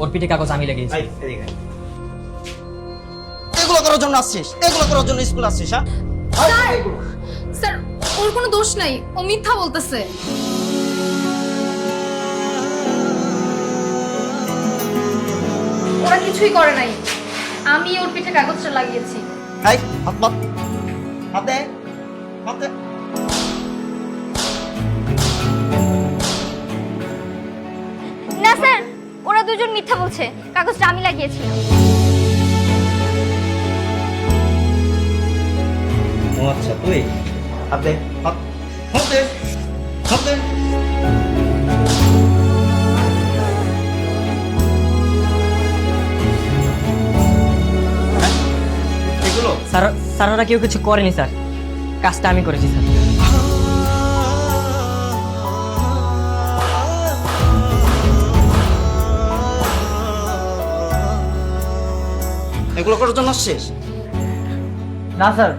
ওর পিঠে কাগজ আমি লাগিয়েছি। এগুলো করার জন্য আসছিস? এগুলো করার জন্য স্কুল আসছিস? হ্যাঁ স্যার, ওর কোনো দোষ নাই, ও মিথ্যা বলতেছে। ওরা কিছুই করে নাই, আমি ওর পিঠে কাগজটা লাগিয়েছি। এই হাত মাত, হাত দে, হাত দে। না স্যার, ওরা দুজন মিথ্যা বলছে, কাগজটা আমি লাগিয়েছিলাম। ও আচ্ছা, তুই হাত দে, হাত হাত দে, হাত দে। এগুলো স্যার স্যার ওরা কেউ কিছু করেনি স্যার, কাজটা আমি করেছি স্যার। এগুলো করার জন্য আসছিস? না স্যার,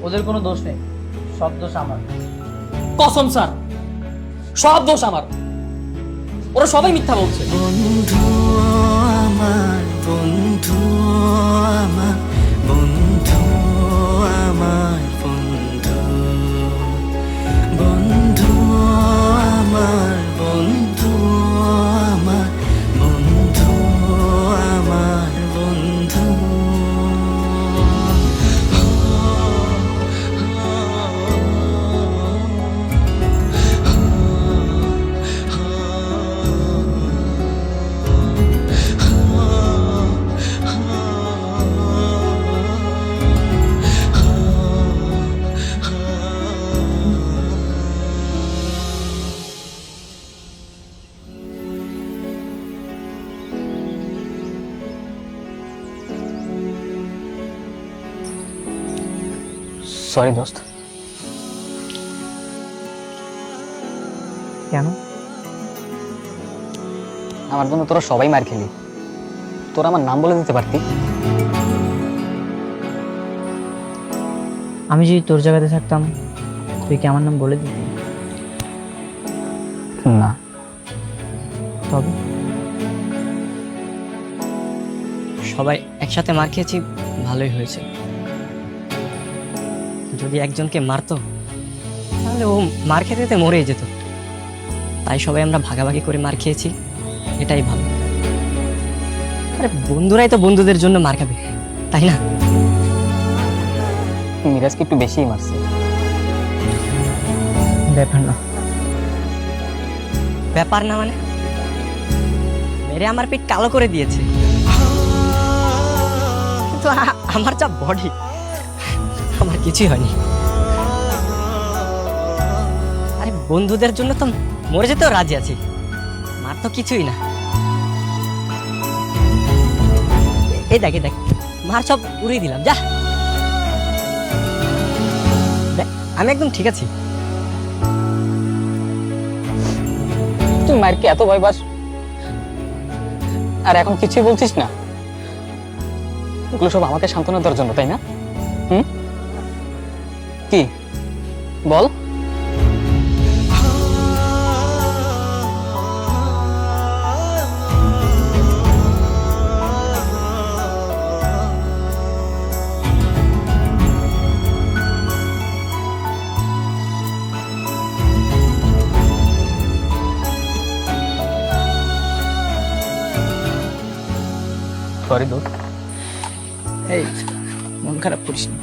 ওদের কোনো দোষ নেই, সব দোষ আমার। কসম স্যার, সব দোষ আমার, ওরা সবাই মিথ্যা বলছে। বন্ধু আমার, বন্ধু আমার, বন্ধু আমার, বন্ধু, বন্ধু আমার, বন্ধু আমার, বন্ধু আমার, বন্ধু। সরি দোস্ত। কেন? আমার জন্য তোরা সবাই মার খেলি, তোরা আমার নাম বলে দিতে পারতি। আমি যদি তোর জায়গাতে থাকতাম, তুই কি আমার নাম বলে দিতি? না। তবে সবাই একসাথে মার খেয়েছি, ভালোই হয়েছে। যদি একজনকে মারতো তাহলে ও মার খেতে খেতে মরেই যেত, তাই সবাই আমরা ভাগাভাগি করে মার খেয়েছি, এটাই ভালো। আরে বন্ধুরাই তো বন্ধুদের জন্য মার খাবে, তাই না? মিরাজকে একটু বেশিই মারছে। ব্যাপার না। ব্যাপার না মানে? মেরে আমার পিঠ কালো করে দিয়েছে, কিন্তু আমার যা বডি, আমার কিছুই হয়নি। আরে বন্ধুদের জন্য তো মরে যেতেও রাজি আছি, মার তো কিছুই না। এই দেখ, এই দেখ, মার সব উড়িয়ে দিলাম, যা। দেখ, আমি একদম ঠিক আছি। তুই মারকে এত ভয় পাস আর এখন কিছুই বলছিস না? এগুলো সব আমাকে সান্ত্বনা দেওয়ার জন্য, তাই না? কি বল? সরি দোস্ত। এই, মন খারাপ করিস না।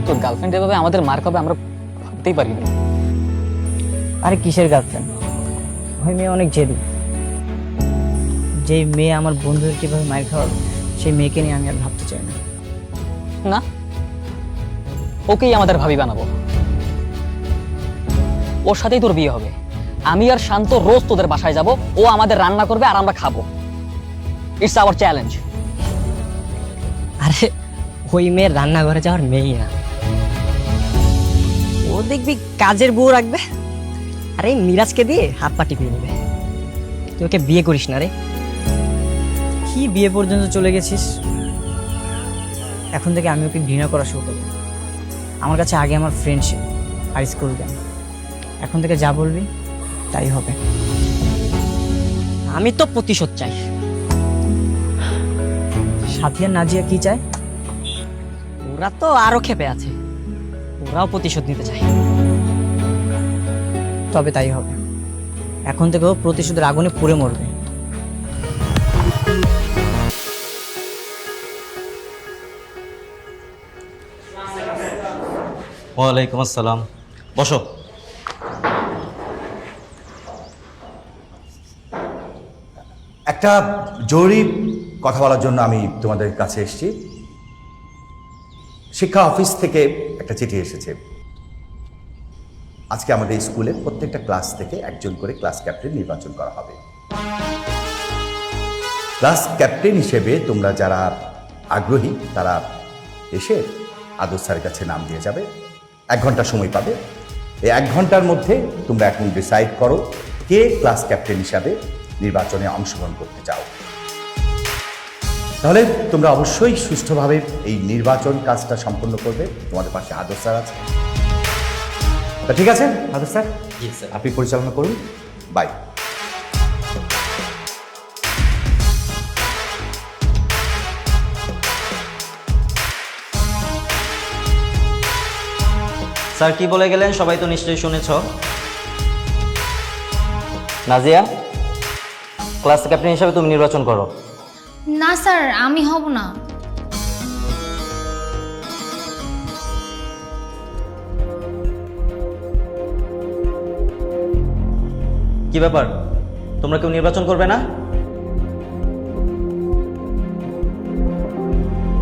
তোর গার্লফ্রেন্ড এভাবে আমাদের মার খাবে আমরা ভাবতেই পারি না। আরে কিসের গার্লফ্রেন্ড? ওই মেয়ে অনেক জেদি। যেই মেয়ে আমার বন্ধুদের কিভাবে মার খাওয়াবে, সেই মেয়েকে নিয়ে আমি আর ভাবতে চাই না। না, ওকেই আমাদের ভাবি বানাবো, ওর সাথেই তোর বিয়ে হবে। আমি আর শান্ত রোজ তোদের বাসায় যাব, ও আমাদের রান্না করবে আর আমরা খাবো। It's hour challenge. আরে ওই মেয়ের রান্নাঘরে যাওয়ার মেয়েই না, ও দেখবি কাজের বউ রাখবে, আরে মিরাজকে দিয়ে হাত পা টিপিয়ে নেবে। তুই ওকে বিয়ে করিস না রে। কি বিয়ে পর্যন্ত চলে গেছিস? এখন থেকে আমি ওকে ঘৃণা করা শুরু করবো। আমার কাছে আগে আমার ফ্রেন্ডশিপ আর স্কুল জ্ঞান, এখন থেকে যা বলবি তাই হবে। আমি তো প্রতিশোধ চাই। সাথী আর নাজিয়া কি চায়? ওরা তো আরো ক্ষেপে আছে, ওরাও প্রতিশোধ নিতে চায়। তবে তাই হবে। এখন থেকে ও প্রতিশোধের আগুনে পুড়ে মরবে। ওয়ালাইকুম আসসালাম, বসো। একটা জরুরি কথা বলার জন্য আমি তোমাদের কাছে এসেছি। শিক্ষা অফিস থেকে একটা চিঠি এসেছে। আজকে আমাদের স্কুলের প্রত্যেকটা ক্লাস থেকে একজন করে ক্লাস ক্যাপ্টেন নির্বাচন করা হবে। ক্লাস ক্যাপ্টেন হিসেবে তোমরা যারা আগ্রহী তারা এসে আদর স্যারের কাছে নাম দিয়ে যাবে। 1 ঘন্টা সময় পাবে। এই 1 ঘন্টার মধ্যে তোমরা এখন ডিসাইড করো কে ক্লাস ক্যাপ্টেন হিসাবে নির্বাচনে অংশগ্রহণ করতে চাও। তাহলে তোমরা অবশ্যই সুষ্ঠুভাবে এই নির্বাচন কাজটা সম্পন্ন করবে। তোমাদের পাশে আদর স্যার আছে। তা ঠিক আছে আদর স্যার, জি স্যার। আপনি পরিচালনা করুন। বাই। স্যার কি বলে গেলেন সবাই তো নিশ্চয়ই শুনেছ। নাজিয়া, ক্লাস ক্যাপ্টেন হিসাবে তুমি নির্বাচন করো। না স্যার, আমি হব না। কি ব্যাপার, তোমরা কেউ নির্বাচন করবে না?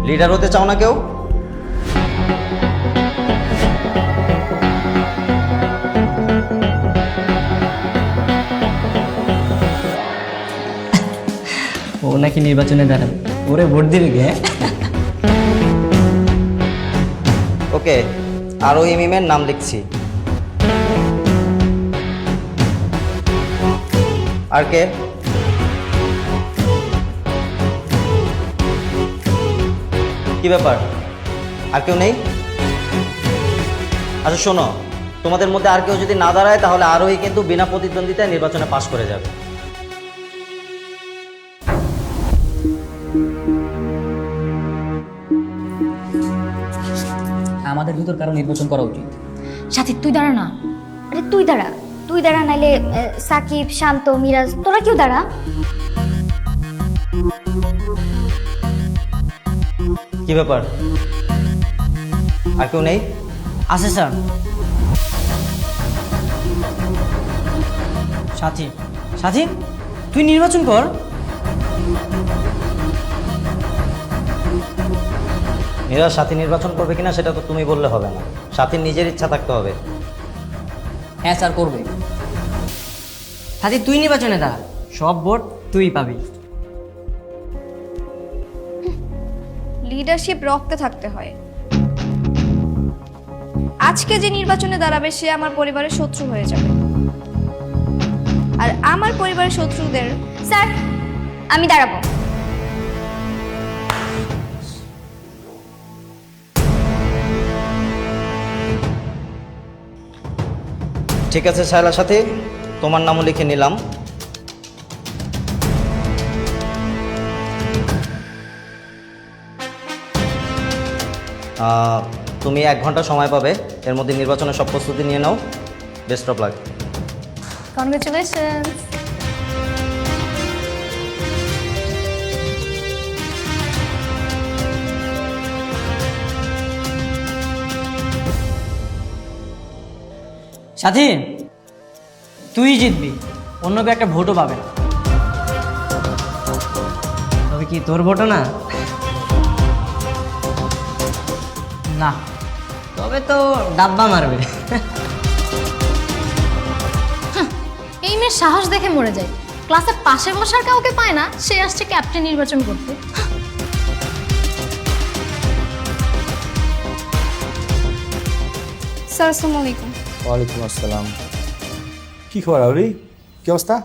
লিডার হতে চাও না কেউ? ও নাকি নির্বাচনে দাঁড়াবে, ওরে ভোট দিবে গে। ওকে, আরোহী মিমের নাম লিখছি। আর কে? কি ব্যাপার, আর কেউ নেই? আচ্ছা শোনো, তোমাদের মধ্যে আর কেউ যদি না দাঁড়ায় তাহলে আরোহী কিন্তু বিনা প্রতিদ্বন্দ্বিতায় নির্বাচনে পাশ করে যাবে। আমাদের ভিতর কারো নির্বাচন করা উচিত। সাথী তুই দাঁড়া না। আরে তুই দাঁড়া, তুই দাঁড়া, নাইলে সাকিব, শান্ত, মিরাজ, তোরা কেউ দাঁড়া। কি ব্যাপার, আর কেউ নেই? আছে স্যার। সাথী, সাথী তুই নির্বাচন কর। মিরাজ সাথী নির্বাচন করবে কিনা সেটা তো তুমি বললে হবে না, সাথীর নিজের ইচ্ছা থাকতে হবে। হ্যাঁ স্যার, করবে। সাথী তুই নির্বাচনে দাঁড়া, সব ভোট তুই পাবি। লিডারশিপ রক্তে থাকতে হয়। আজকে যে নির্বাচনে দাঁড়াবে সে আমার পরিবারের শত্রু হয়ে যাবে, আর আমার পরিবারের শত্রুদের। স্যার, আমি দাঁড়াবো। ঠিক আছে শায়লা সাথী, তোমার নামও লিখে নিলাম। তুমি 1 ঘন্টা সময় পাবে, এর মধ্যে নির্বাচনের সব প্রস্তুতি নিয়ে নাও। Best of luck. Congratulations. Sathi তুই জিতবি, অন্য কেউ একটা ভোটও পাবে না। তবে কি তোর ভোটও না? না, তবে তো ডাব্বা মারবে। এই মেয়ের সাহস দেখে মরে যায়। ক্লাসে পাশে বসার কাউকে পায় না, সে আসছে ক্যাপ্টেন নির্বাচন করতে। স্যার আসসালামু আলাইকুম। ওয়ালাইকুম আসসালাম। কি খবর আউরি, কি অবস্থা?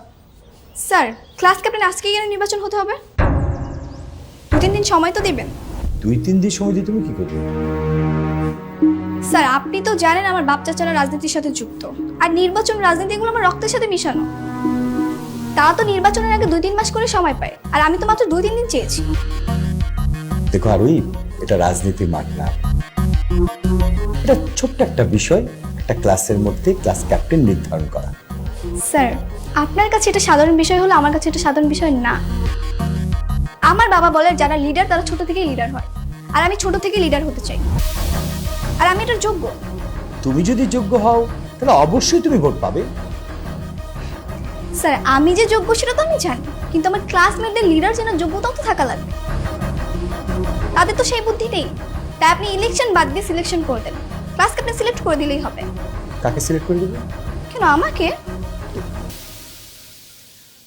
স্যার ক্লাস ক্যাপ্টেন আজকে কেন নির্বাচন হতে হবে? 2-3 দিন সময় তো দিবেন। 2-3 দিন সময় দিয়ে তুমি কি করবে? স্যার আপনি তো জানেন আমার বাপ চাচারা রাজনীতির সাথে যুক্ত, আর নির্বাচন রাজনীতি এগুলো আমার রক্তের সাথে মিশানো। তারা তো নির্বাচনের আগে 2-3 মাস করে সময় পায়, আর আমি তো মাত্র 2-3 দিন চেয়েছি। দেখো আরোহী, এটা রাজনীতির মাঠ না, এটা ছোট্ট একটা বিষয়, একটা ক্লাসের মধ্যে ক্লাস ক্যাপ্টেন নির্ধারণ করা। স্যার আপনার কাছে এটা সাধারণ বিষয় হলো, আমার কাছে এটা সাধারণ বিষয় না। আমার বাবা বলে যারা লিডার তারা ছোট থেকেই লিডার হয়, আর আমি ছোট থেকে লিডার হতে চাই, আর আমি এটার যোগ্য। তুমি যদি যোগ্য হও তাহলে অবশ্যই তুমি ভোট পাবে। স্যার আমি যে যোগ্য সেটা তো আমি জানি, কিন্তু আমার ক্লাসমেটদের লিডার যেন যোগ্যতাও তো থাকা লাগবে, তাদের তো সেই বুদ্ধি নেই। তাই আপনি ইলেকশন বাদ দিয়ে সিলেকশন করে দেন, ক্লাস ক্যাপ্টেন সিলেক্ট করে দিলেই হবে। কাকে সিলেক্ট করে দেবে? কেন আমাকে?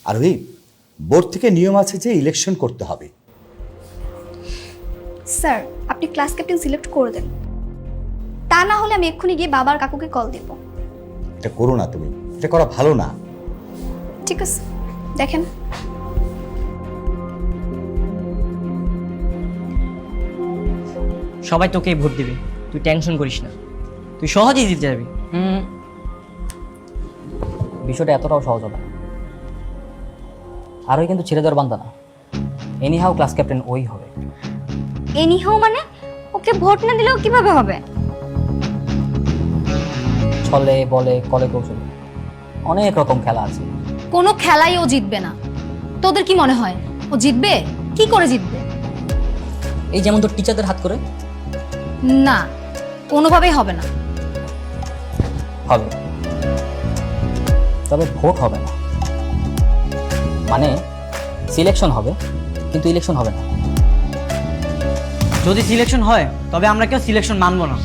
আরোহী, বোর্ড থেকে নিয়ম আছে যে ইলেকশন করতে হবে। স্যার আপনি ক্লাস ক্যাপ্টেন সিলেক্ট করে দেন, তা না হলে আমি এক্ষুনি গিয়ে বাবার কাকুকে কল দেব। এটা করো না, তুমি এটা করা ভালো না। ঠিক আছে, দেখেন। সবাই তোকেই ভোট দিবে, তুই টেনশন করিস না, তুই সহজেই জিতে যাবি। বিষয়টা এতটাও সহজ হবে না। আর ওই কিন্তু ছেড়ে দেওয়ার বান্দা না। এনিহাও ক্লাস ক্যাপ্টেন ওই হবে। এনিহাও মানে ওকে ভোট না দিলেও কিভাবে হবে? ছলে বলে কলে কৌশলে অনেক রকম খেলা আছে। কোনো খেলাই ও জিতবে না। তোদের কি মনে হয় ও জিতবে? কি করে জিতবে? এই যেমন তোর টিচারদের হাত করে। না, কোনোভাবেই হবে না। হবে, তবে ভোট হবে না। মানে সিলেকশন হবে কিন্তু ইলেকশন হবে না। যদি সিলেকশন হয় তবে আমরা কেউ সিলেকশন মানবো না।